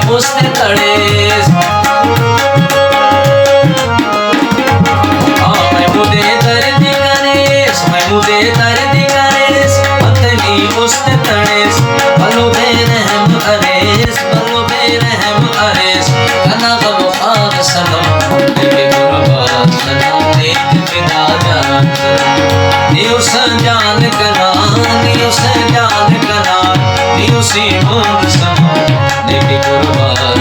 उसने तड़े मुझे दर्द करेस मुझे दर्द करेस पत्नी उसने तड़ेस बलो बेरहम अरेस बलो बेरहम अरेस कना गम खान सनम दिल गुरबान सनम देख बिना जान नियो सजान कना नियो सजान कना नियो सी मन सनम दिल गुरबान